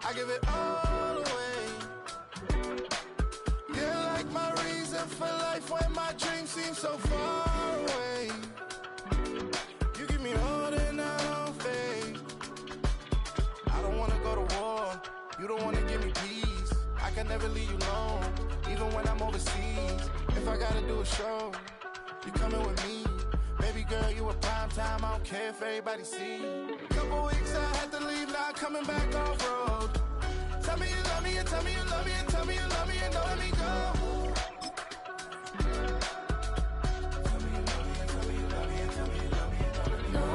I give it all away. You're like my reason for life when my dreams seem so far away. You give me more than I don't fade. I don't wanna go to war. You don't wanna give me peace. I can never leave you alone, even when I'm overseas. If I gotta do a show, you coming with me. Baby girl, you a prime time. I don't care if everybody see. Couple weeks I had to leave, now coming back off road. Tell me you love me, and tell me you love me, and tell me you love me, and don't let me go. Tell me you love me, and tell me you love me, and tell me you love me, and don't let me go.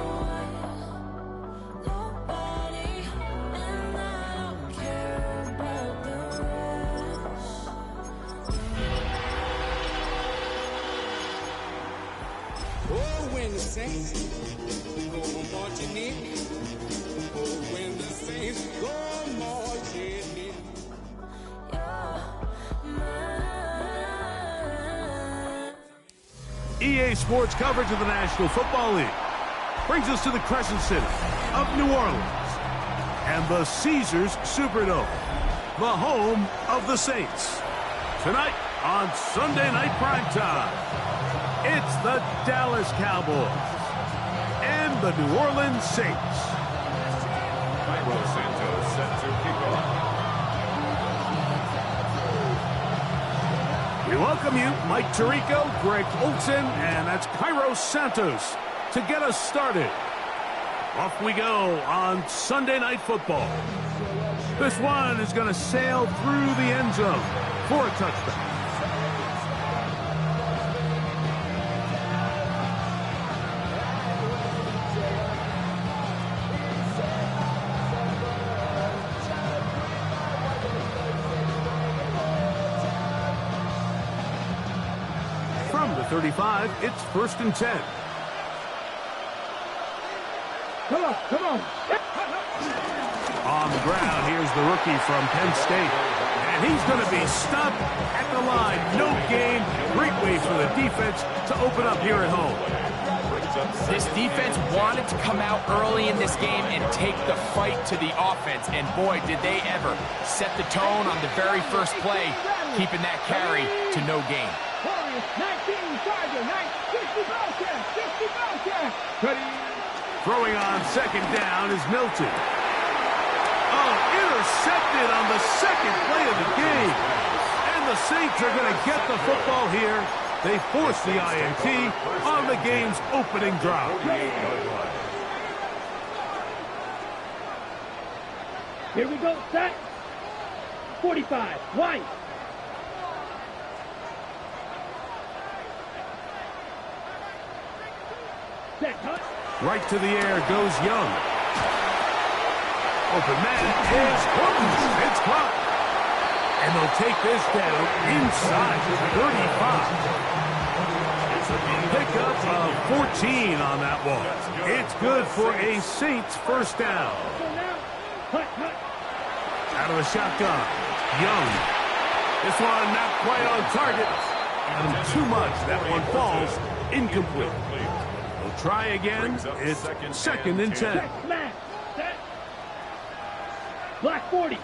Nobody, and I don't care about the rest. Oh, when the saints go marching in. Oh, when the saints go marching in. EA Sports coverage of the National Football League brings us to the Crescent City of New Orleans and the Caesars Superdome, the home of the Saints. Tonight on Sunday Night Primetime, it's the Dallas Cowboys and the New Orleans Saints. Cairo Santos set to kick off. We welcome you, Mike Tirico, Greg Olson, and that's Cairo Santos to get us started. Off we go on Sunday Night Football. This one is going to sail through the end zone for a touchdown. From the 35, it's 1st and 10. Come on. On the ground, here's the rookie from Penn State. And he's going to be stopped at the line. No gain. Great way for the defense to open up here at home. This defense wanted to come out early in this game and take the fight to the offense. And boy, did they ever set the tone on the very first play, keeping that carry to no gain. 19, Charger, 60 ball catch. Throwing on 2nd down is Milton. Oh, intercepted on the 2nd play of the game. And the Saints are going to get the football here. They force the INT on the game's opening drive. Here we go, set. 45, White. Set, cut. Right to the air goes Young. Open man is Horton. It's caught. And they'll take this down inside the 35. Pickup of 14 on that one. It's good for a Saints first down. Out of the shotgun. Young. This one not quite on target. And too much. That one falls incomplete. We'll try again. It's 2nd and 10. Black 40.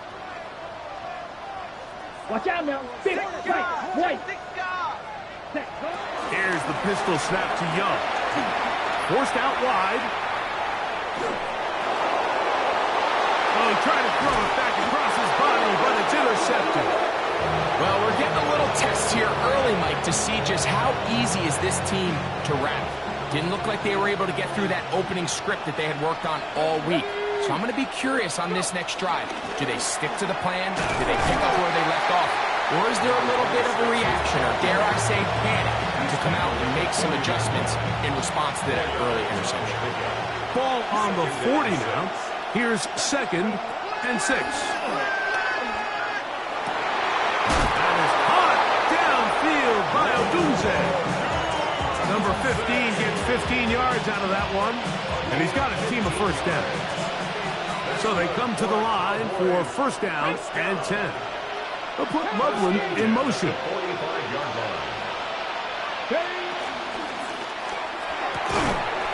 Watch out now. Big White. Here's the pistol snap to Young. Forced out wide. Oh, he tried to throw it back across his body, but it's intercepted. Well, we're getting a little test here early, Mike, to see just how easy is this team to wrap. Didn't look like they were able to get through that opening script that they had worked on all week. So I'm going to be curious on this next drive. Do they stick to the plan? Do they pick up where they left off? Or is there a little bit of a reaction, or dare I say panic, to come out and make some adjustments in response to that early interception? Ball on the 40 now. Here's 2nd and 6. That is caught downfield by Odunze. Number 15 gets 15 yards out of that one, and he's got his team a first down. So they come to the line for first down and 10. They'll put Loveland in motion.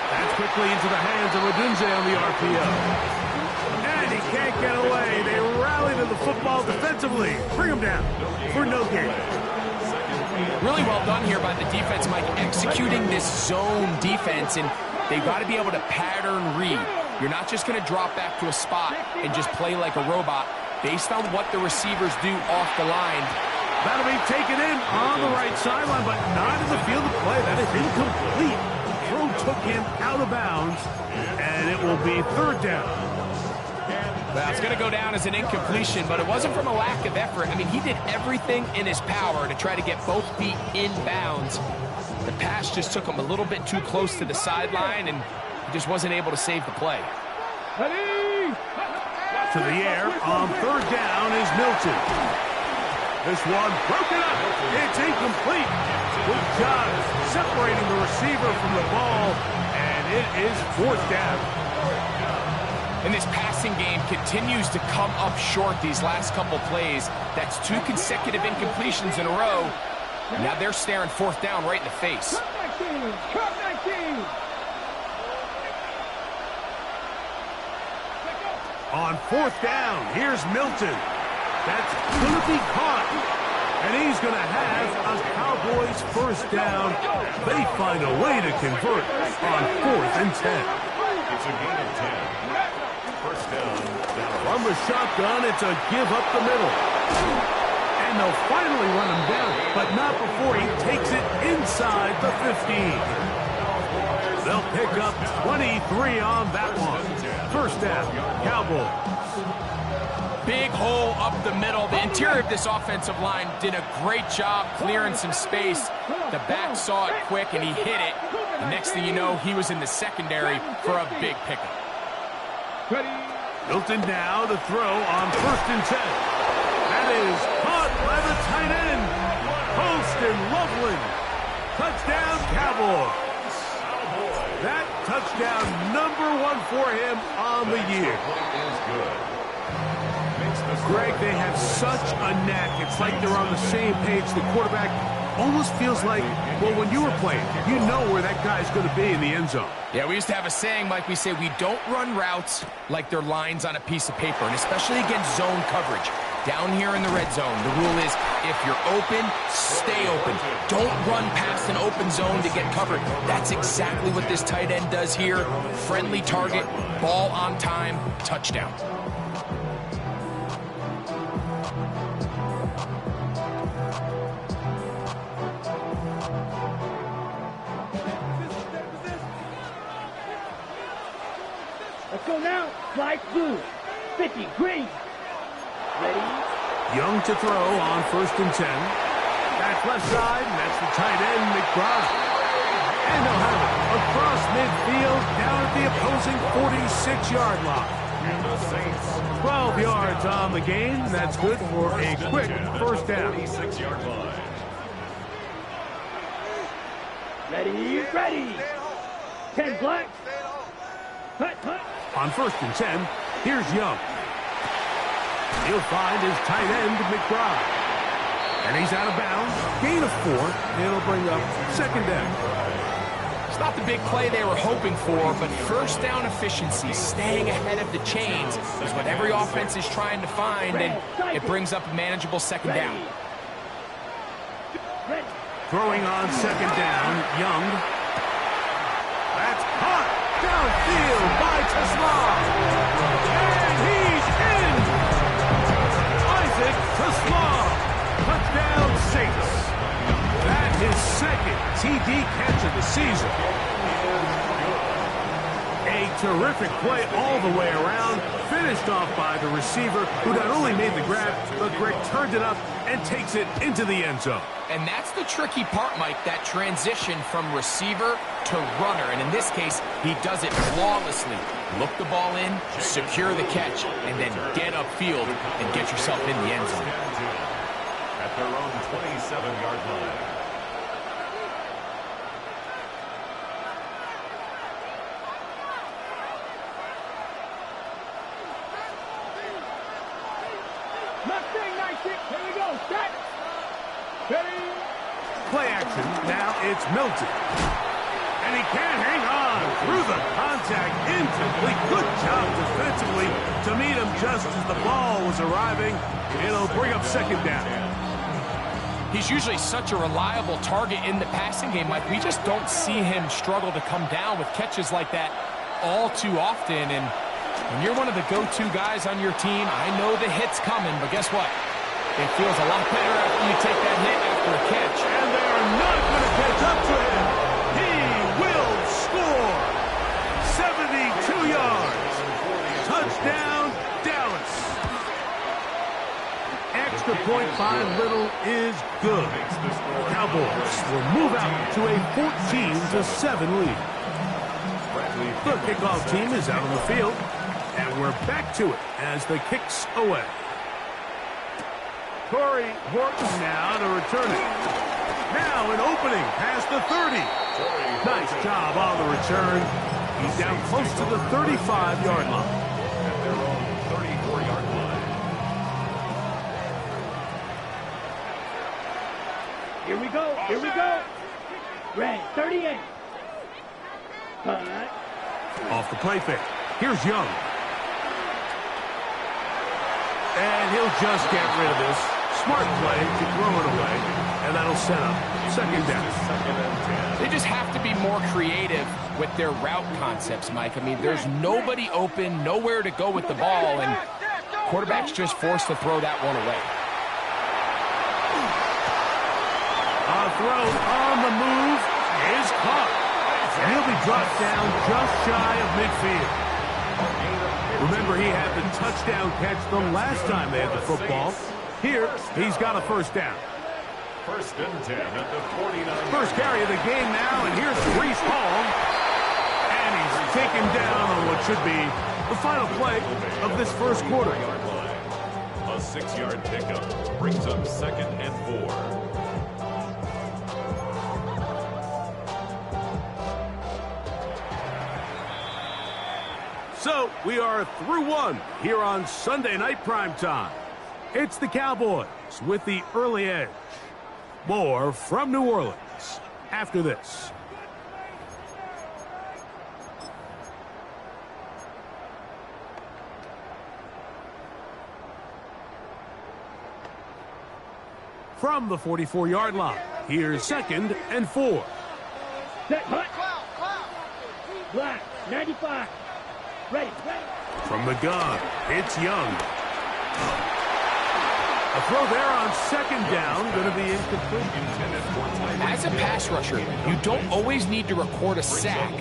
That's quickly into the hands of Odunze on the RPO. And he can't get away. They rally to the football defensively. Bring him down for no gain. Really well done here by the defense, Mike, executing this zone defense, and they've got to be able to pattern read. You're not just going to drop back to a spot and just play like a robot. Based on what the receivers do off the line. That'll be taken in on the right sideline, but not in the field of play. That is incomplete. Throw took him out of bounds, and it will be third down. Well, it's going to go down as an incompletion, but it wasn't from a lack of effort. I mean, he did everything in his power to try to get both feet in bounds. The pass just took him a little bit too close to the sideline, and he just wasn't able to save the play. To the air on third down is Milton. This one broken up. It's incomplete. Good job separating the receiver from the ball, and it is fourth down. And this passing game continues to come up short these last couple plays. That's 2 consecutive incompletions in a row. Now they're staring fourth down right in the face. On fourth down, here's Milton. That's going to be caught. And he's going to have a Cowboys first down. They find a way to convert on 4th and 10. It's a gain of 10. First down. From the shotgun, it's a give up the middle. And they'll finally run him down, but not before he takes it inside the 15. They'll pick up 23 on that one. First down, Cowboys. Big hole up the middle. The interior of this offensive line did a great job clearing some space. The back saw it quick, and he hit it. The next thing you know, he was in the secondary for a big pickup. Milton now to throw on 1st and 10. That is caught by the tight end. Holston Loveland. Touchdown, Cowboys. That touchdown number 1 for him on the year. Greg, they have such a knack. It's like they're on the same page. The quarterback almost feels like, well, when you were playing, you know where that guy's going to be in the end zone. Yeah, we used to have a saying, Mike. We say we don't run routes like they're lines on a piece of paper, and especially against zone coverage. Down here in the red zone, the rule is if you're open, stay open. Don't run past an open zone to get covered. That's exactly what this tight end does here. Friendly target, ball on time, touchdown. Let's go now. Slide blue. 50, green. Ready? Young to throw on 1st and 10. That's left side, and that's the tight end, McBride. And they'll have it across midfield, down at the opposing 46-yard line. 12 yards on the gain. That's good for a quick first down. 46-yard line. Ready, ready. 10 black. Hut, hut. On 1st and 10, here's Young. He'll find his tight end, McBride. And he's out of bounds. Gain of 4. It'll bring up second down. It's not the big play they were hoping for, but first down efficiency, staying ahead of the chains, is what every offense is trying to find, and it brings up a manageable second down. Throwing on second down, Young. That's caught downfield by Tesla. And he's in. Isaac Tesla. Touchdown Saints. That is second TD catch of the season. A terrific play all the way around. Finished off by the receiver, who not only made the grab, but Greg turned it up and takes it into the end zone. And that's the tricky part, Mike, that transition from receiver to runner. And in this case, he does it flawlessly. Look the ball in, secure the catch, and then get upfield and get yourself in the end zone. At their own 27-yard line. Play action. Now it's Milton. And he can't hang on through the contact. Incomplete. Good job defensively to meet him just as the ball was arriving. It'll bring up second down. He's usually such a reliable target in the passing game, Mike. We just don't see him struggle to come down with catches like that all too often. And when you're one of the go-to guys on your team, I know the hit's coming, but guess what? It feels a lot better after you take that hit after a catch. And they're not going to catch up to him. He will score. 72 yards. Touchdown, Dallas. Extra point by Little is good. Cowboys will move out to a 14-7 lead. The kickoff team is out on the field, and we're back to it as the kick's away. Corey Horton now to return it. Now an opening past the 30. Nice job on the return. He's down close to the 35-yard line. At their own 34-yard line. Here we go. Here we go. Red 38. Off the play fake. Here's Young. And he'll just get rid of this. Smart play to throw it away. And that'll set up second down. They just have to be more creative with their route concepts, Mike. I mean, there's nobody open, nowhere to go with the ball, and quarterback's just forced to throw that one away. A throw on the move is caught. And he'll be dropped down just shy of midfield. Remember, he had the touchdown catch the last time they had the football. Here, he's got a first down. First and 10 at the 49. First carry of the game now, and here's Breece Hall. And he's taken down on what should be the final play of this first quarter. A 6-yard pickup brings up second and 4. So, we are through one here on Sunday Night Primetime. It's the Cowboys with the early edge. More from New Orleans after this. From the 44-yard line, here's second and 4. Set, hut. Black 95. Ready. From the gun, it's Young. A throw there on second down, going to be incomplete. As a pass rusher, you don't always need to record a sack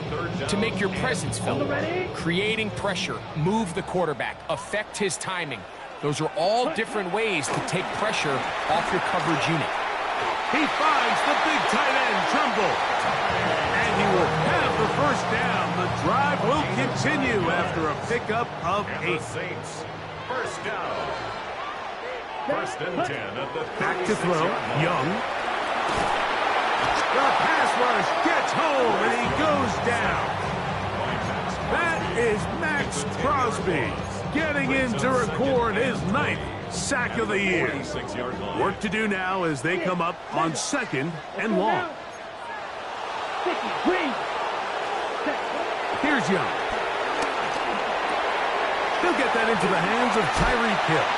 to make your presence felt. Creating pressure, move the quarterback, affect his timing. Those are all different ways to take pressure off your coverage unit. He finds the big tight end, Trumbull. And he will have the first down. The drive will continue after a pickup of 8. Saints, first down. First and 10 at the 36. Back to throw, Young. The pass rush gets home, and he goes down. That is Max Crosby getting in to record his 9th sack of the year. Work to do now as they come up on second and long. Here's Young. He'll get that into the hands of Tyreek Hill.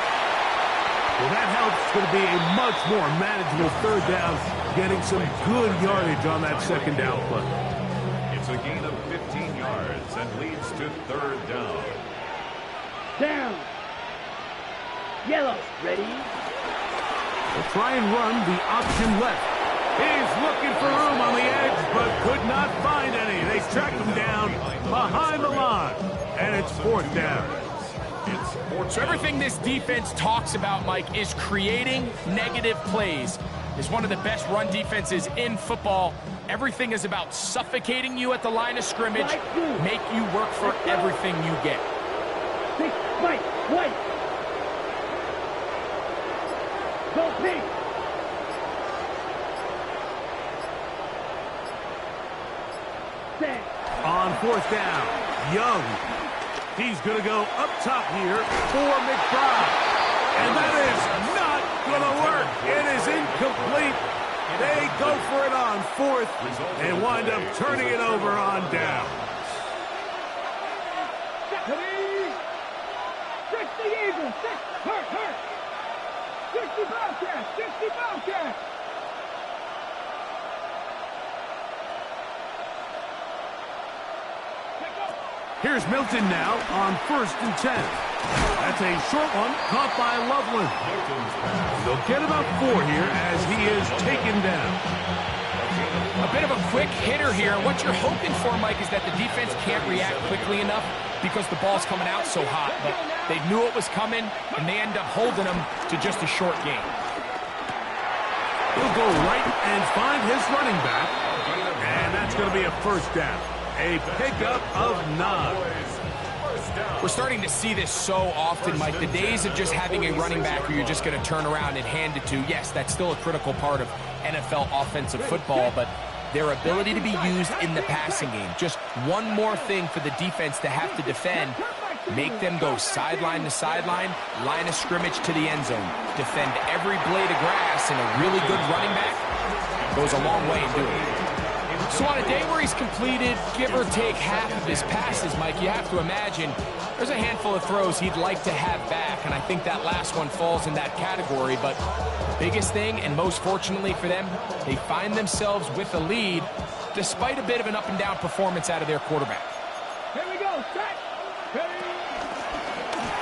Well, that helps. It's going to be a much more manageable third down, getting some good yardage on that second down play. It's a gain of 15 yards and leads to third down. Down. Yellow. Ready. They'll try and run the option left. He's looking for room on the edge, but could not find any. They tracked him down behind the line, and it's fourth down. So everything this defense talks about, Mike, is creating negative plays. It's one of the best run defenses in football. Everything is about suffocating you at the line of scrimmage, make you work for everything you get. White. Go pink. On fourth down, Young. He's going to go up top here for McBride. And that is not gonna work. It is incomplete. They go for it on fourth and wind up turning it over on down. 60 Eagles, 60, hurt. 60 Bobcats, 60 Bobcats. Here's Milton now on 1st and 10. That's a short one caught by Loveland. They'll get about 4 here as he is taken down. A bit of a quick hitter here. What you're hoping for, Mike, is that the defense can't react quickly enough because the ball's coming out so hot. But they knew it was coming, and they end up holding them to just a short game. He'll go right and find his running back. And that's going to be a first down. A pickup of 9. We're starting to see this so often, Mike. The days of just having a running back who you're just going to turn around and hand it to, yes, that's still a critical part of NFL offensive football, but their ability to be used in the passing game. Just one more thing for the defense to have to defend. Make them go sideline to sideline, line of scrimmage to the end zone. Defend every blade of grass, and a really good running back goes a long way in doing it. So on a day where he's completed, give or take half of his passes, Mike, you have to imagine there's a handful of throws he'd like to have back, and I think that last one falls in that category. But the biggest thing, and most fortunately for them, they find themselves with a lead despite a bit of an up-and-down performance out of their quarterback. Here we go, set.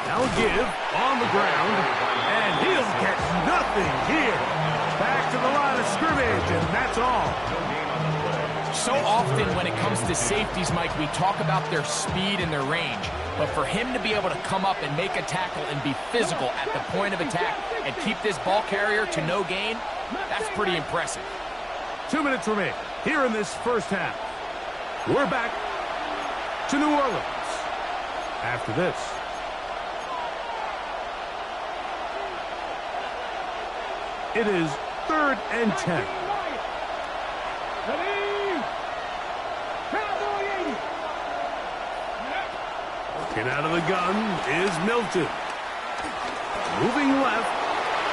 Now a give on the ground, and he'll get nothing here. Back to the line of scrimmage, and that's all. So often when it comes to safeties, Mike, we talk about their speed and their range. But for him to be able to come up and make a tackle and be physical at the point of attack and keep this ball carrier to no gain, that's pretty impressive. 2 minutes remain here in this first half. We're back to New Orleans after this. It is 3rd and 10. Looking out of the gun is Milton. Moving left.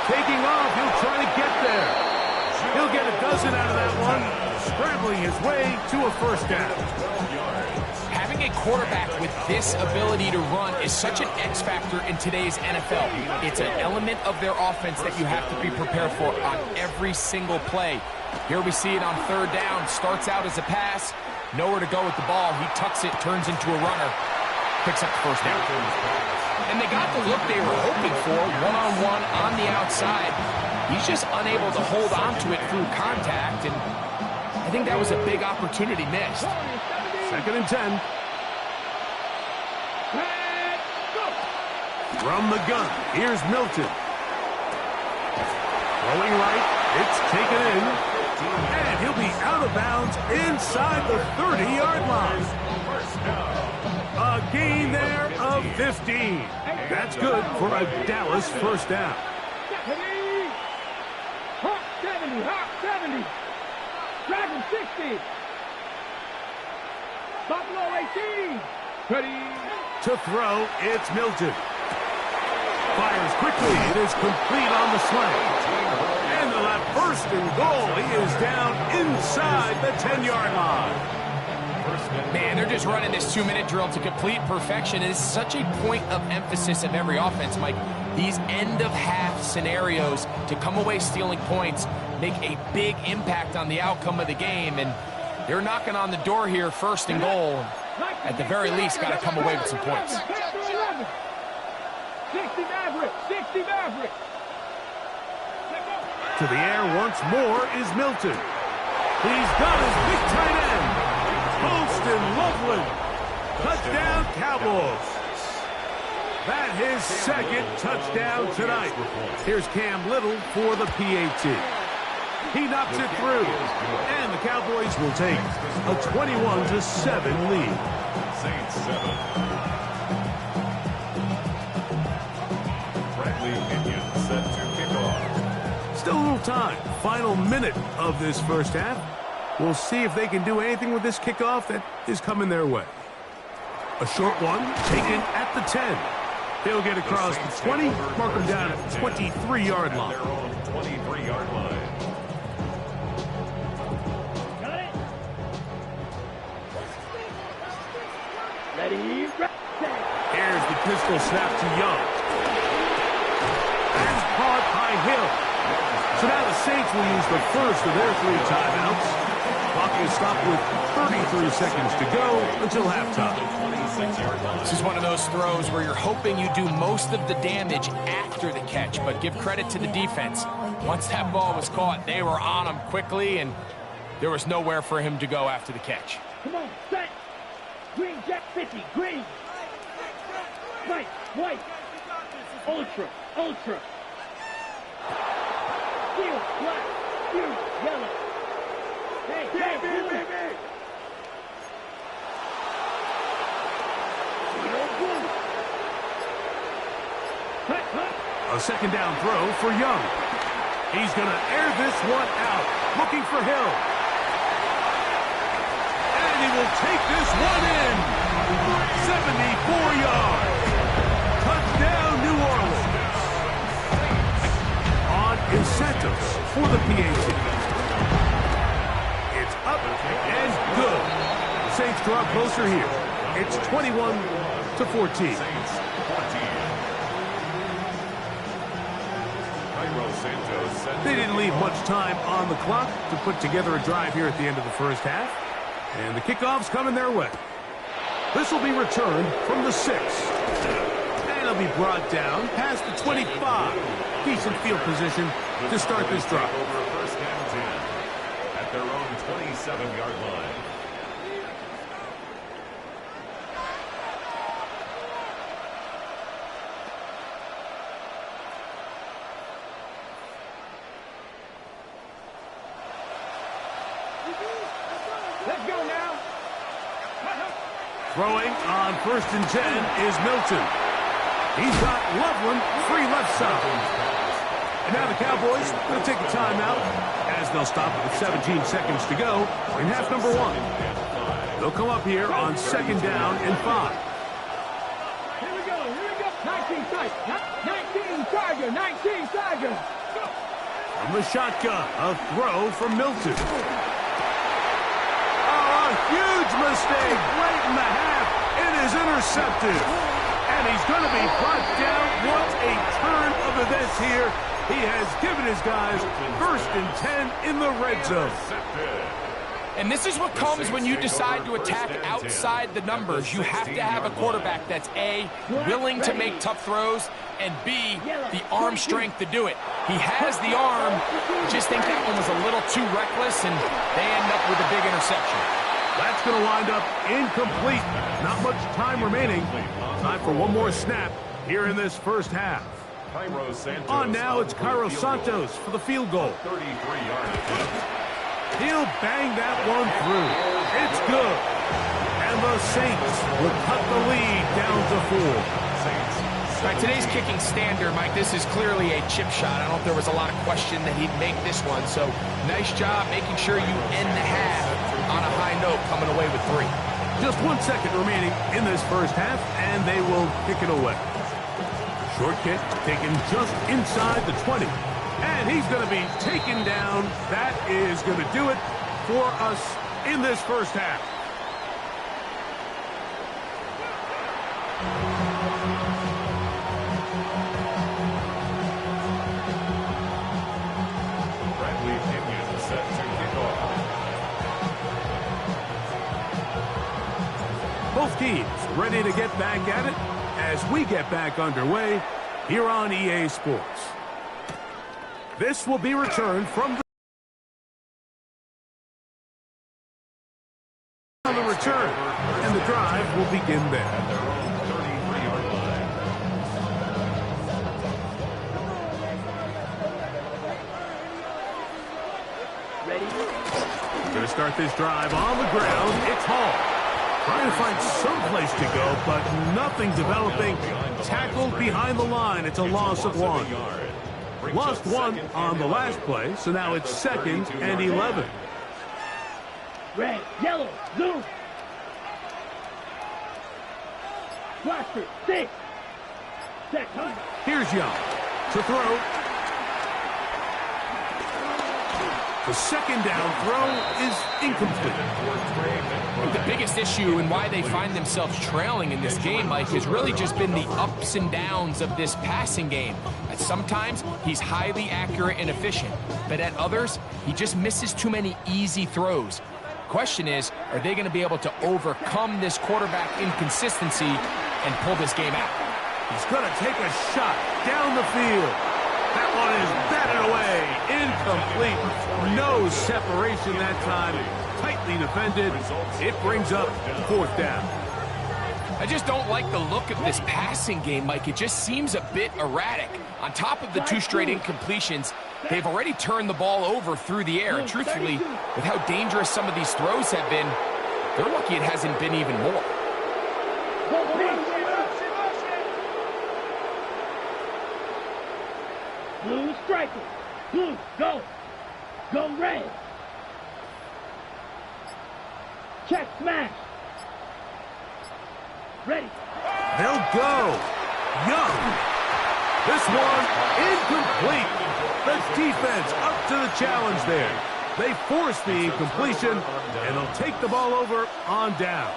Taking off. He'll try to get there. He'll get a dozen out of that one. Scrambling his way to a first down. Having a quarterback with this ability to run is such an X factor in today's NFL. It's an element of their offense that you have to be prepared for on every single play. Here we see it on 3rd down. Starts out as a pass. Nowhere to go with the ball. He tucks it, turns into a runner. Picks up the first down. And they got the look they were hoping for, one-on-one on the outside. He's just unable to hold on to it through contact, and I think that was a big opportunity missed. 2nd and 10. From the gun, here's Milton. Throwing right, it's taken in, and he'll be out of bounds inside the 30-yard line. A gain there of 15. That's good for a Dallas first down. 70, hot 70. Dragon 60. Buffalo 18. Ready. To throw, it's Milton. Fires quickly. It is complete on the slant. And on that 1st and goal, he is down inside the 10-yard line. Man, they're just running this 2-minute drill to complete perfection. It is such a point of emphasis of every offense, Mike. These end-of-half scenarios to come away stealing points make a big impact on the outcome of the game, and they're knocking on the door here, 1st and goal. At the very least, got to come away with some points. 60 Maverick, 60 Maverick. To the air once more is Milton. He's got his big tight end. Holston Loveland. Touchdown, Cowboys. That his 2nd touchdown tonight. Here's Cam Little for the PAT. He knocks it through, and the Cowboys will take a 21-7 lead. Saints 7. Bradley Minion set to kick off. Still a little time. Final minute of this first half. We'll see if they can do anything with this kickoff that is coming their way. A short one taken at the 10. He'll get across the 20, mark him down at the 23-yard line. Their own 23-yard line. Got it. Ready, set. Here's the pistol snap to Young. And caught by Hill. So now the Saints will use the first of their 3 timeouts. Clock is stopped with 33 seconds to go until halftime. This is one of those throws where you're hoping you do most of the damage after the catch, but give credit to the defense. Once that ball was caught, they were on him quickly, and there was nowhere for him to go after the catch. Come on, set. Green, Jack 50, green. White. Ultra. Steel, black. Steel, yellow. Hey, blue. A second down throw for Young. He's going to air this one out, looking for Hill. And he will take this one in. 74 yards. Touchdown, New Orleans. On incentives for the PAT. It's up and good. The Saints draw closer here. It's 21-14. They didn't leave much time on the clock to put together a drive here at the end of the first half. And the kickoff's coming their way. This will be returned from the 6. And it'll be brought down past the 25. Decent field position to start this drive. Over first and 10 at their own 27-yard line. Let's go now. Throwing on first and 10 is Milton. He's got Loveland free left side. And now the Cowboys will take a timeout as they'll stop with 17 seconds to go in half number 1. They'll come up here on second down and 5. Here we go. 19 Tiger. From the shotgun, a throw from Milton. A huge mistake late in the half. It is intercepted. And he's going to be brought down. What a turn of events here. He has given his guys first and 10 in the red zone. And this is what comes when you decide to attack outside the numbers. You have to have a quarterback that's A, willing to make tough throws, and B, the arm strength to do it. He has the arm, just think that one was a little too reckless, and they end up with a big interception. That's going to wind up incomplete. Not much time remaining. Time for one more snap here in this first half. On now, it's Cairo Santos for the field goal. 33-yard attempt. He'll bang that one through. It's good. And the Saints will cut the lead down to 4. All right, today's kicking standard, Mike, this is clearly a chip shot. I don't know if there was a lot of question that he'd make this one. So nice job making sure you end the half on a high note, coming away with 3. Just 1 second remaining in this first half, and they will kick it away. Short kick taken just inside the 20. And he's going to be taken down. That is going to do it for us in this first half. Bradley Pinion set to kick off. Both teams ready to get back at it as we get back underway here on EA Sports. This will be returned from the return, and the drive will begin there. At their own 33-yard line. Ready? Going to start this drive on the ground. It's Hall. Trying to find some place to go, but nothing developing. Tackled behind the line. It's a loss of 1. Lost 1 on the last play, so now it's 2nd and 11. Red, yellow, blue. Blaster, 6. Set, huh? Here's Young to throw. The second down throw is incomplete. The biggest issue and why they find themselves trailing in this game, Mike, has really just been the ups and downs of this passing game. At sometimes, he's highly accurate and efficient, but at others, he just misses too many easy throws. Question is, are they going to be able to overcome this quarterback inconsistency and pull this game out? He's going to take a shot down the field. That one is batted away. Incomplete. No separation that time. Tightly defended. It brings up fourth down. I just don't like the look of this passing game, Mike. It just seems a bit erratic. On top of the 2 straight incompletions, they've already turned the ball over through the air. And truthfully, with how dangerous some of these throws have been, they're lucky it hasn't been even more. Blue striker. Blue, go. Go red. Check smash. Ready. They'll go. Young. This one incomplete. The defense up to the challenge there. They force the incompletion, and they'll take the ball over on down.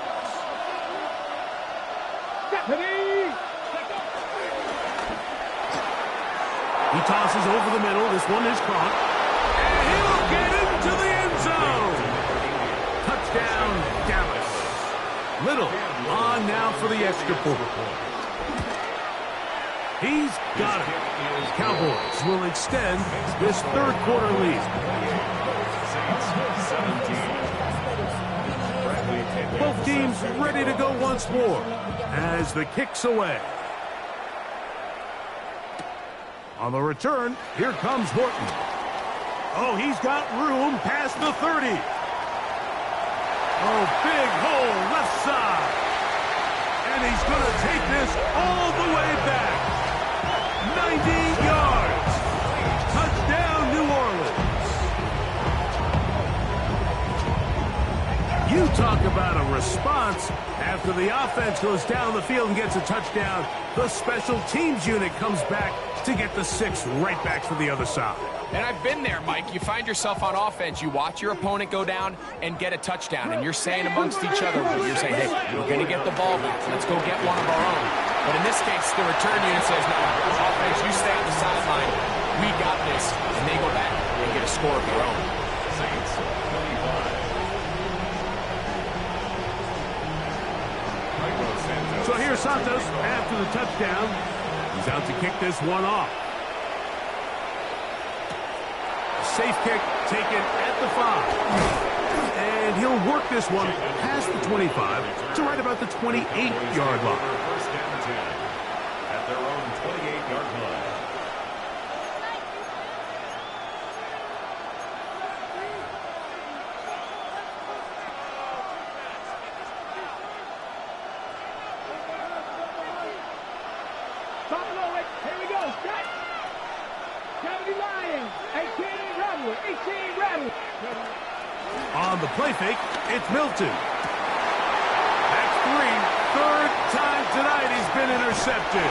He tosses over the middle. This one is caught. And he'll get into the end zone. Touchdown, Dallas. Little on now for the extra point. He's got it. Cowboys will extend this third quarter lead. Both teams ready to go once more as the kick's away. On the return, here comes Horton. Oh, he's got room past the 30. Oh, big hole left side. And he's going to take this all the way back. 90 yards. Touchdown, New Orleans. You talk about a response. After the offense goes down the field and gets a touchdown, the special teams unit comes back to get the 6 right back for the other side. And I've been there, Mike. You find yourself on offense. You watch your opponent go down and get a touchdown, and you're saying amongst each other, you're saying, hey, we're going to get the ball back. Let's go get one of our own. But in this case, the return unit says, no, offense, you stay on the sideline. We got this. And they go back and get a score of their own. So here's Santos after the touchdown. He's out to kick this one off. Safe kick taken at the 5. And he'll work this one past the 25 to right about the 28-yard line. First down 10 at their own 28-yard line. Here we go. Set. 70 Lions. 18 Rebel. 18 Rebel. On the play fake, it's Milton. That's 3. Third time tonight he's been intercepted.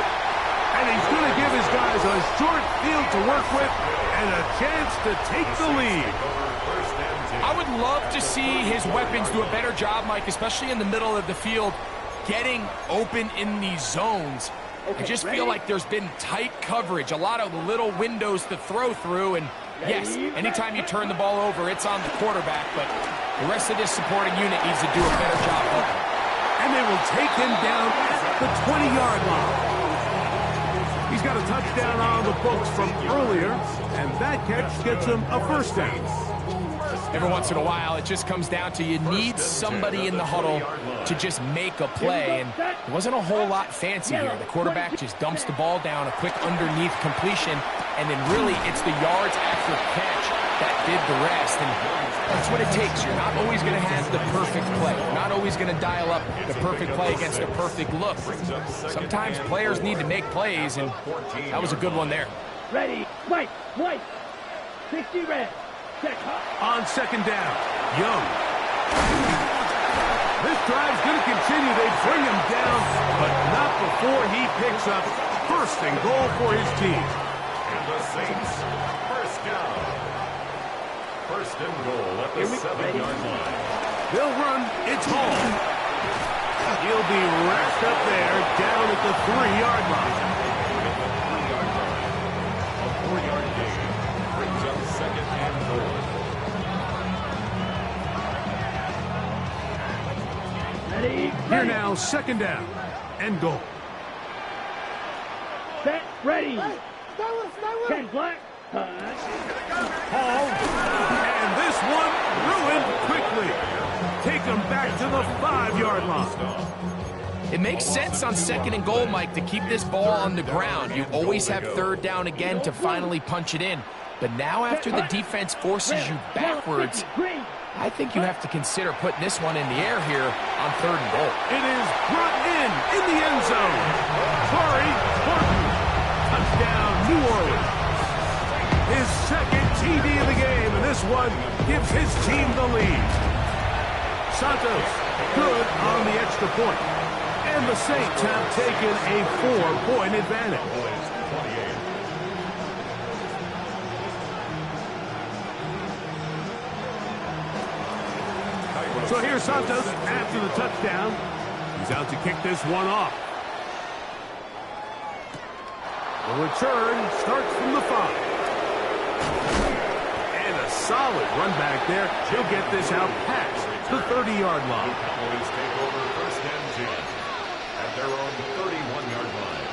And he's going to give his guys a short field to work with and a chance to take the lead. I would love to see his weapons do a better job, Mike, especially in the middle of the field, getting open in these zones. I just feel like there's been tight coverage, a lot of little windows to throw through, and yes, anytime you turn the ball over, it's on the quarterback, but the rest of this supporting unit needs to do a better job helping. And they will take him down at the 20-yard line. He's got a touchdown on the books from earlier, and that catch gets him a first down. Every once in a while, it just comes down to you need somebody in the huddle to just make a play, and there wasn't a whole lot fancy here. The quarterback just dumps the ball down, a quick underneath completion, and then really it's the yards after catch that did the rest, and that's what it takes. You're not always going to have the perfect play. You're not always going to dial up the perfect play against a perfect look. Sometimes players need to make plays, and that was a good one there. Ready. White. 60 red. On second down, Young. This drive's going to continue. They bring him down, but not before he picks up first and goal for his team. And the Saints, first down. First and goal at the 7-yard line. They'll run. It's Hall. He'll be wrapped up there down at the 3-yard line. A 4-yard gain brings up second and goal. Here now, second down and goal. Set, ready. Ken Black. Hall, and this one ruined quickly. Take him back to the 5-yard line. It makes sense on second and goal, Mike, to keep this ball on the ground. You always have third down again to finally punch it in. But now after the defense forces you backwards, I think you have to consider putting this one in the air here on third and goal. It is brought in the end zone. Corey Horton. Touchdown, New Orleans. His second TD of the game, and this one gives his team the lead. Santos, good on the extra point. And the Saints have taken a 4-point advantage. So here's Santos after the touchdown. He's out to kick this one off. The return starts from the 5. And a solid run back there. He'll get this out past the 30-yard line. Cowboys take over first and 10 at their own 31-yard line.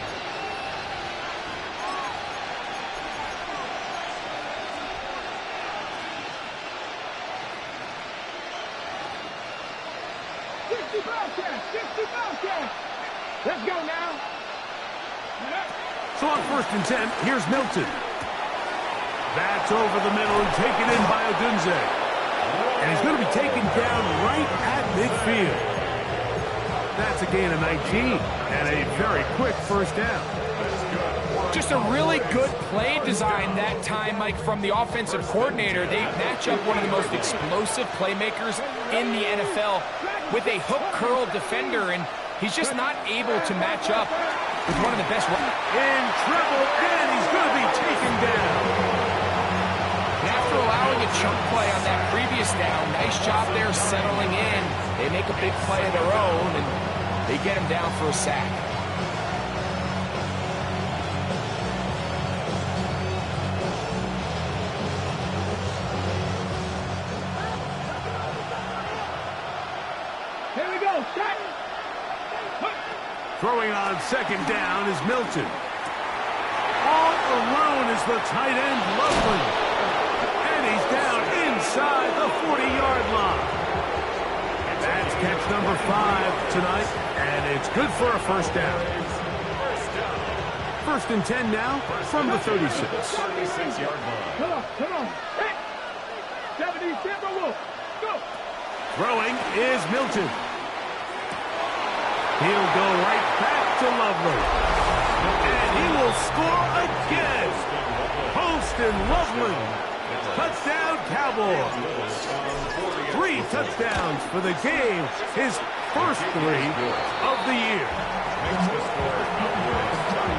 Let's go now. So on first and 10, here's Milton. That's over the middle and taken in by Odunze. And he's going to be taken down right at midfield. That's a gain of 19 and a very quick first down. Just a really good play design that time, Mike, from the offensive coordinator. They match up one of the most explosive playmakers in the NFL with a hook curl defender, and he's just not able to match up with one of the best. In trouble, and he's going to be taken down. And after allowing a chunk play on that previous down, nice job there settling in. They make a big play of their own, and they get him down for a sack. Here we go. Set. Throwing on second down is Milton. All alone is the tight end, Loveland. And he's down inside the 40-yard line. That's catch number 5 tonight, and it's good for a first down. First and 10 now from the 36. 36-yard line. Come on. Set. 77 Wolf. Go. Throwing is Milton. He'll go right back to Loveland. And he will score again. Poston Loveland. Touchdown, Cowboys. 3 touchdowns for the game. His first 3 of the year.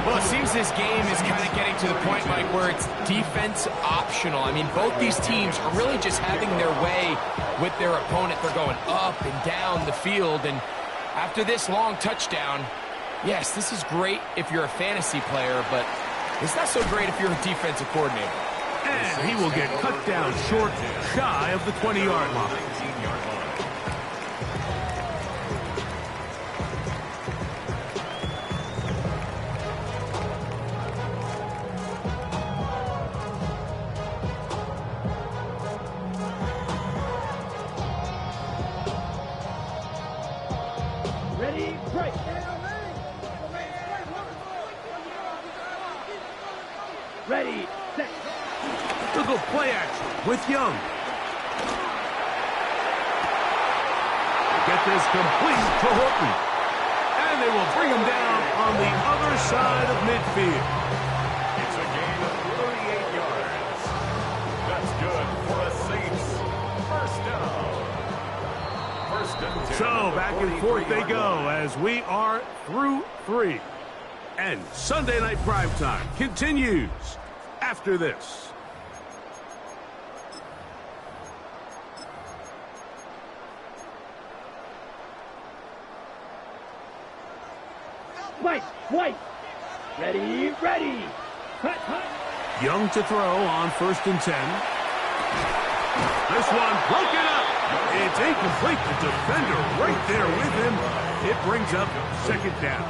Well, it seems this game is kind of getting to the point, Mike, where it's defense optional. I mean, both these teams are really just having their way with their opponent. They're going up and down the field, and after this long touchdown, yes, this is great if you're a fantasy player, but it's not so great if you're a defensive coordinator. And he will get cut down short, shy of the 20-yard line. Ready, break. Ready, set. Look at play action with Young. Get this complete to Horton. And they will bring him down on the other side of midfield. It's a gain of 38 yards. That's good for a Saints first down. First and 10. So back and forth they go as we are through 3. And Sunday Night Primetime continues after this. White. Ready. Hut. Young to throw on 1st and 10. This one broken up. It's incomplete. The defender right there with him. It brings up 2nd down.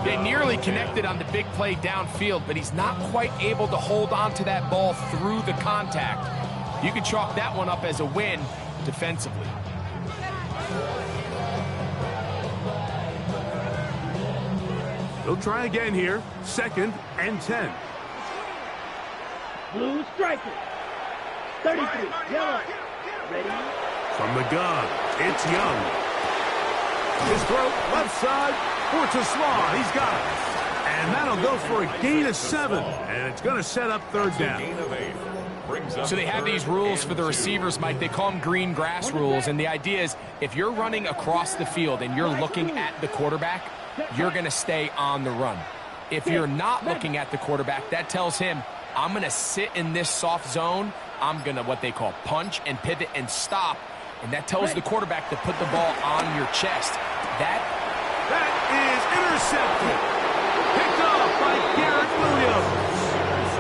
They nearly connected on the big play downfield, but he's not quite able to hold on to that ball through the contact. You can chalk that one up as a win defensively. They'll try again here. 2nd and 10. Blue striker. 33. Yellow. Ready. From the gun, it's Young. His throw, left side, for to Slaw. He's got it. And that'll go for a gain of 7. And it's going to set up 3rd down. So they have these rules for the receivers, Mike. They call them green grass rules. And the idea is if you're running across the field and you're looking at the quarterback, you're going to stay on the run. If you're not looking at the quarterback, that tells him, I'm going to sit in this soft zone. I'm going to what they call punch and pivot and stop. And that tells the quarterback to put the ball on your chest. That is intercepted. Picked off by Garrett Williams.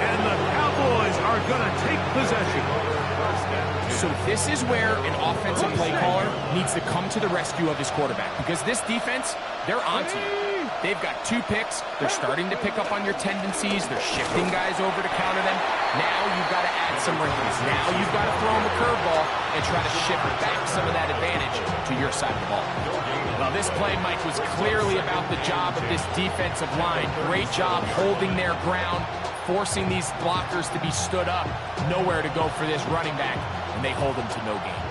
And the Cowboys are going to take possession. So this is where an offensive play caller needs to come to the rescue of his quarterback. Because this defense, they're onto you. They've got 2 picks. They're starting to pick up on your tendencies. They're shifting guys over to counter them. Now you've got to add some wrinkles. Now you've got to throw them a curveball and try to shift back some of that advantage to your side of the ball. Well, this play, Mike, was clearly about the job of this defensive line. Great job holding their ground, forcing these blockers to be stood up. Nowhere to go for this running back, and they hold him to no gain.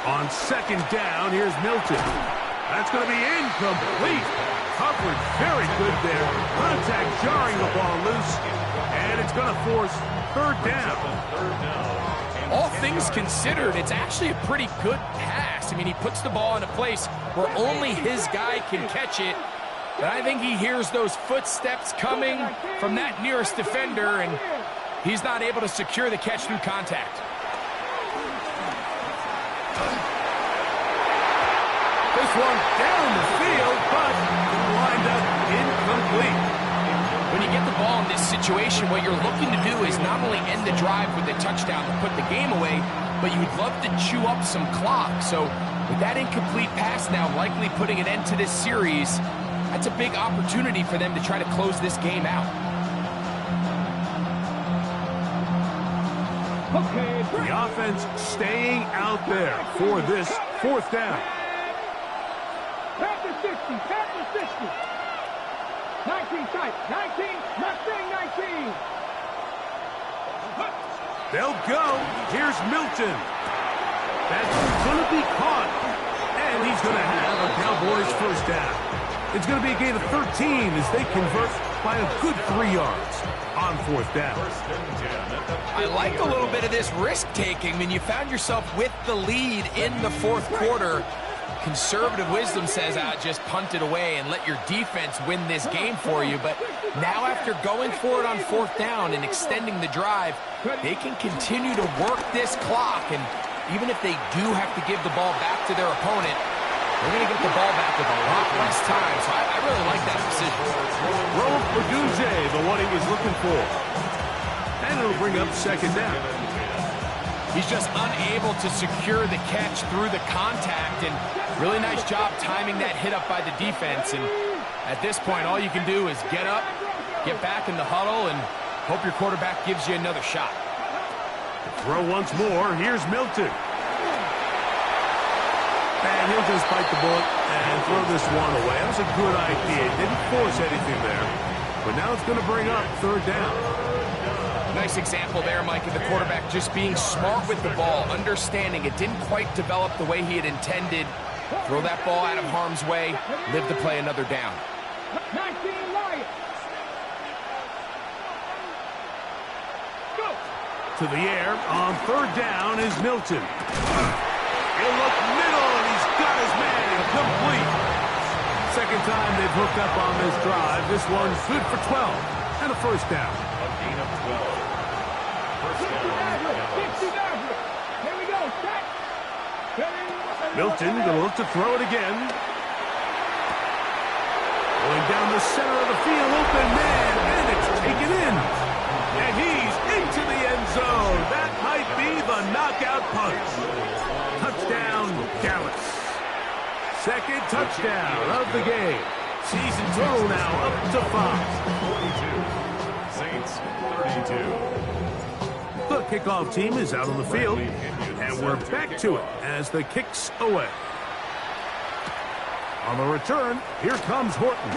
On 2nd down, here's Milton. That's going to be incomplete. Coverage very good there. Contact jarring the ball loose. And it's going to force 3rd down. All things considered, it's actually a pretty good pass. I mean, he puts the ball in a place where only his guy can catch it. But I think he hears those footsteps coming from that nearest defender, and he's not able to secure the catch through contact. This one down the field, but lined up incomplete. When you get the ball in this situation, what you're looking to do is not only end the drive with a touchdown to put the game away, but you would love to chew up some clock. So with that incomplete pass now likely putting an end to this series, that's a big opportunity for them to try to close this game out. The offense staying out there for this 4th down. Pass the 60. 19 tight. 19. Mustang 19. They'll go. Here's Milton. That's going to be caught. And he's going to have a Cowboys 1st down. It's going to be a gain of 13 as they convert by a good 3 yards on 4th down. I like a little bit of this risk-taking. I mean, you found yourself with the lead in the 4th quarter. Conservative wisdom says, just punt it away and let your defense win this game for you. But now after going for it on 4th down and extending the drive, they can continue to work this clock. And even if they do have to give the ball back to their opponent, they're going to get the ball back with a lot less time. So I really like that decision. Rome Odunze, the one he was looking for. And it'll bring up 2nd down. He's just unable to secure the catch through the contact, and really nice job timing that hit up by the defense. And at this point, all you can do is get up, get back in the huddle, and hope your quarterback gives you another shot. Throw once more. Here's Milton. And he'll just bite the bullet and throw this one away. That was a good idea. Didn't force anything there. But now it's going to bring up 3rd down. Nice example there, Mike, of the quarterback just being smart with the ball, understanding it didn't quite develop the way he had intended. Throw that ball out of harm's way, live to play another down. 19 Lions. Go. To the air on 3rd down is Milton. He'll look middle, and he's got his man complete. Second time they've hooked up on this drive. This one's good for 12 and a first down. A gain of 12. First down, Dallas. Here we go. Set. Milton going to look to throw it again. Going down the center of the field, open man, and it's taken in. And he's into the end zone. That might be the knockout punch. Touchdown, Dallas. Second touchdown of the game. Season total now up to 5. 42. Saints 32. The kickoff team is out on the field, and we're back to it as the kick's away. On the return, here comes Horton.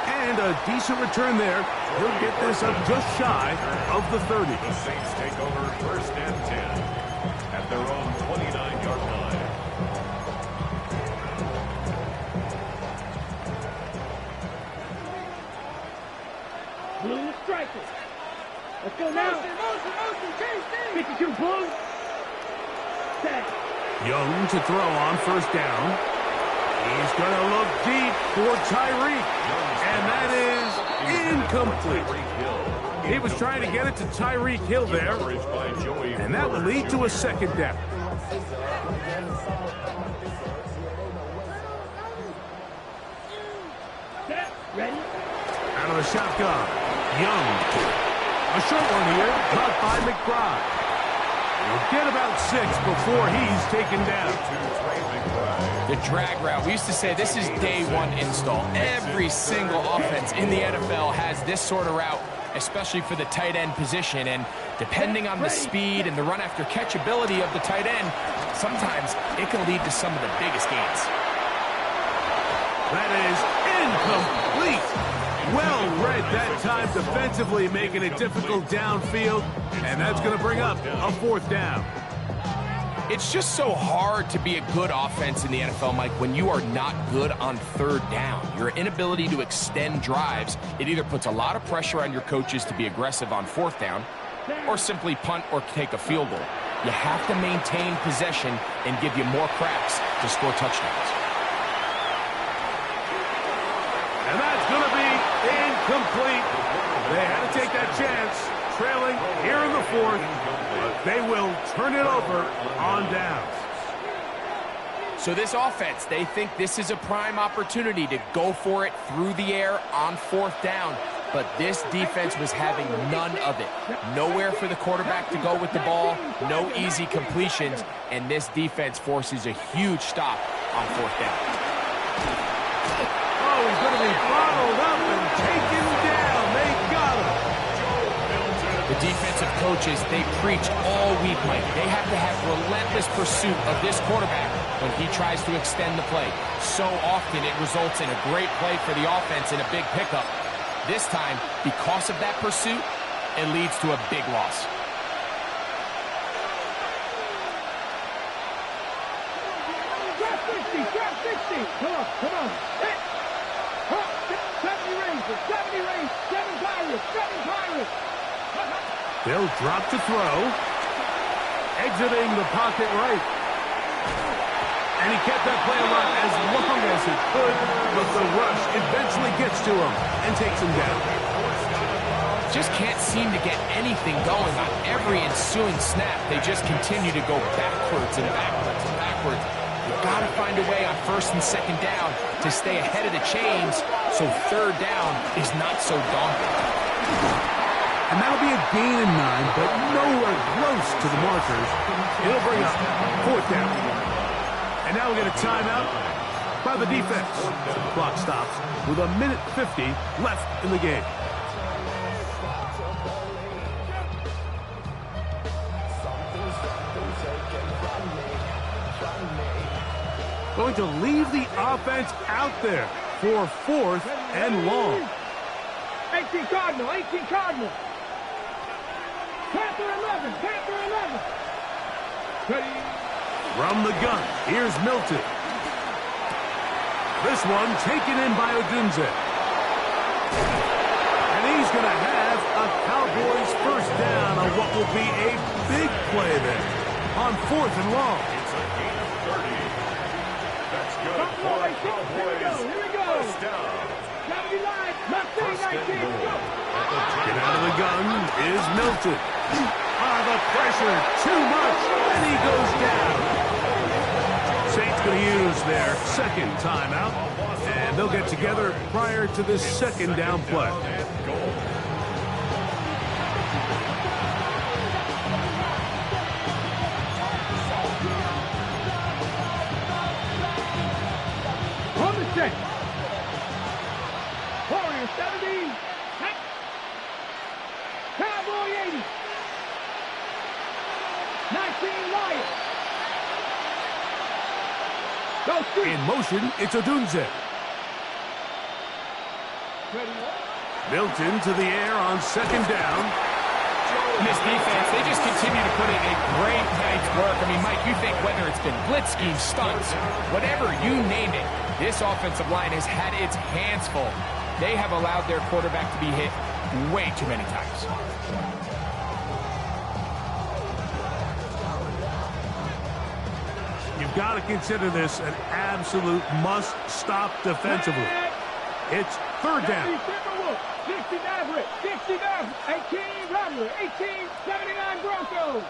And a decent return there. He'll get this up just shy of the 30. The Saints take over first and 10 at their own 29-yard line. Blue striker. Let's go now. Motion, 52 Blue. Set. Young to throw on first down. He's going to look deep for Tyreek. And that is incomplete. He was trying to get it to Tyreek Hill there. And that will lead to a second down. Set. Ready. Out of the shotgun. Young. A short one here. Caught by McBride. He'll get about 6 before he's taken down. The drag route. We used to say this is day one install. Every single offense in the NFL has this sort of route, especially for the tight end position. And depending on the speed and the run after catch ability of the tight end, sometimes it can lead to some of the biggest gains. That is incomplete. Well read that time defensively, making it difficult downfield. And that's going to bring up a fourth down. It's just so hard to be a good offense in the NFL, Mike, when you are not good on third down. Your inability to extend drives, it either puts a lot of pressure on your coaches to be aggressive on fourth down or simply punt or take a field goal. You have to maintain possession and give you more cracks to score touchdowns. And that's going to be incomplete. They had to take that chance, trailing here in the fourth. But they will turn it over on downs. So this offense, they think this is a prime opportunity to go for it through the air on fourth down. But this defense was having none of it. Nowhere for the quarterback to go with the ball, no easy completions, and this defense forces a huge stop on fourth down. Oh, he's going to be bottled up and taken down. They got him. The defensive coaches, they preach all week, Mike. They have to have relentless pursuit of this quarterback when he tries to extend the play. So often it results in a great play for the offense and a big pickup. This time, because of that pursuit, it leads to a big loss. Drop 60. Come on. Hit. 70 Rangers, 7 Pirates. They'll drop to throw. Exiting the pocket right. And he kept that play alive as long as he could, but the rush eventually gets to him and takes him down. Just can't seem to get anything going on every ensuing snap. They just continue to go backwards and backwards and backwards. You've got to find a way on first and second down to stay ahead of the chains so third down is not so daunting. And that'll be a gain in 9, but nowhere close to the markers. It'll bring up fourth down. And now we get a timeout by the defense. The clock stops with 1:50 left in the game. Going to leave the offense out there for fourth and long. 18 Cardinal. Panther 11. Ready. From the gun, here's Milton. This one taken in by Odunze. And he's going to have a Cowboys first down on what will be a big play there. on 4th and long. It's a gain of 30. That's good for the Cowboys. Here we go. First down. County line. Left side, 19. Go. Get out of the gun is Milton. The pressure, too much, and he goes down. Saints going to use their second timeout, and they'll get together prior to this second down play. On the set. Warrior 70. Cowboy 80. 19 Lions. Go shoot. In motion, it's Odunze. Milton to the air on second down. This defense, they just continue to put in a great night's work. I mean, Mike, you think whether it's been blitz schemes, stunts, whatever you name it, this offensive line has had its hands full. They have allowed their quarterback to be hit way too many times. You've got to consider this an absolute must-stop defensively. It's third down. 60 Maverick, 60 Maverick, 18 Rattler, 18, 79 Broncos.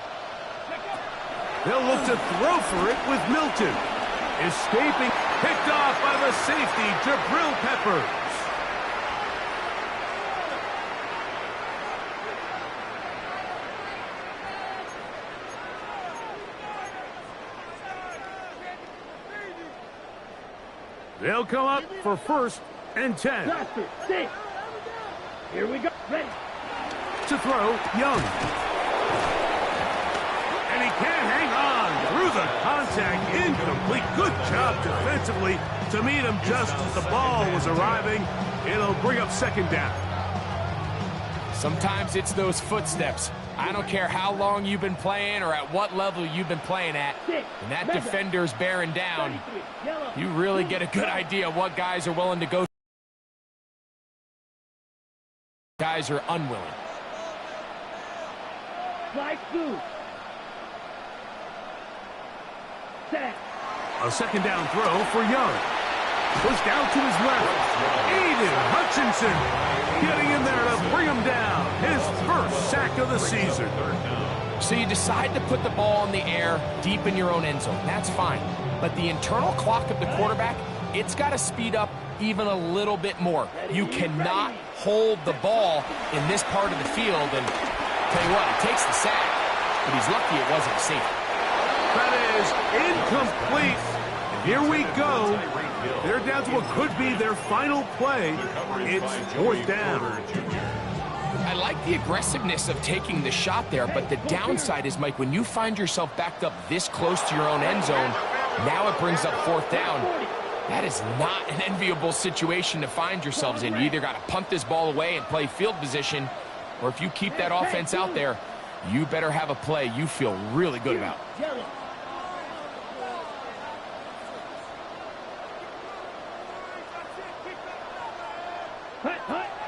They'll look to throw for it with Milton. Escaping, picked off by the safety, Jabril Peppers. They'll come up for 1st and 10. Cluster, 6. Here we go. Ready. To throw, Young. And he can't hang on through the contact. Incomplete. Good job defensively to meet him just as the ball was arriving. It'll bring up second down. Sometimes it's those footsteps. I don't care how long you've been playing or at what level you've been playing at. When that defender's bearing down, you really get a good idea of what guys are willing to go. Guys are unwilling. Slide through. Set. A second down throw for Young. Pushed out to his left. Aiden Hutchinson getting in there to bring him down. His first sack of the season. So you decide to put the ball in the air deep in your own end zone. That's fine. But the internal clock of the quarterback, it's got to speed up even a little bit more. You cannot hold the ball in this part of the field. And tell you what, it takes the sack, but he's lucky it wasn't a safety. That is incomplete. Here we go. They're down to what could be their final play. It's 4th down. I like the aggressiveness of taking the shot there, but the downside is, Mike, when you find yourself backed up this close to your own end zone, now it brings up 4th down. That is not an enviable situation to find yourselves in. You either got to punt this ball away and play field position, or if you keep that offense out there, you better have a play you feel really good about.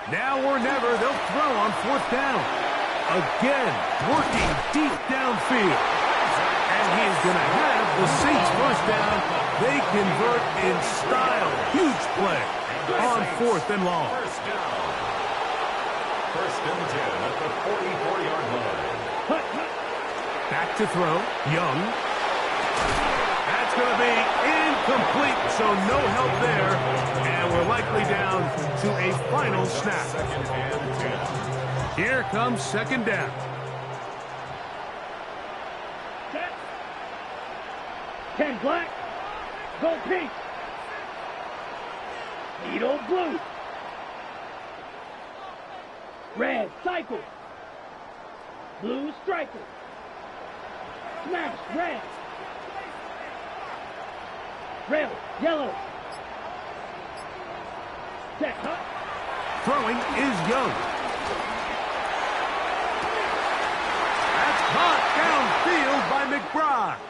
Now or never, they'll throw on 4th down. Again, working deep downfield. And he is going to have the Saints first down. They convert in style. Huge play on 4th and long. First down. 1st and 10 at the 44-yard line. Back to throw, Young. That's going to be incomplete, so no help there. And we're likely down to a final snap. 2nd and 10. Here comes second down. Set. 10 black. Go pink. Needle blue. Red cycle. Blue striker. Smash red. Red, yellow. Set up. Throwing is Young. That's caught downfield by McBride.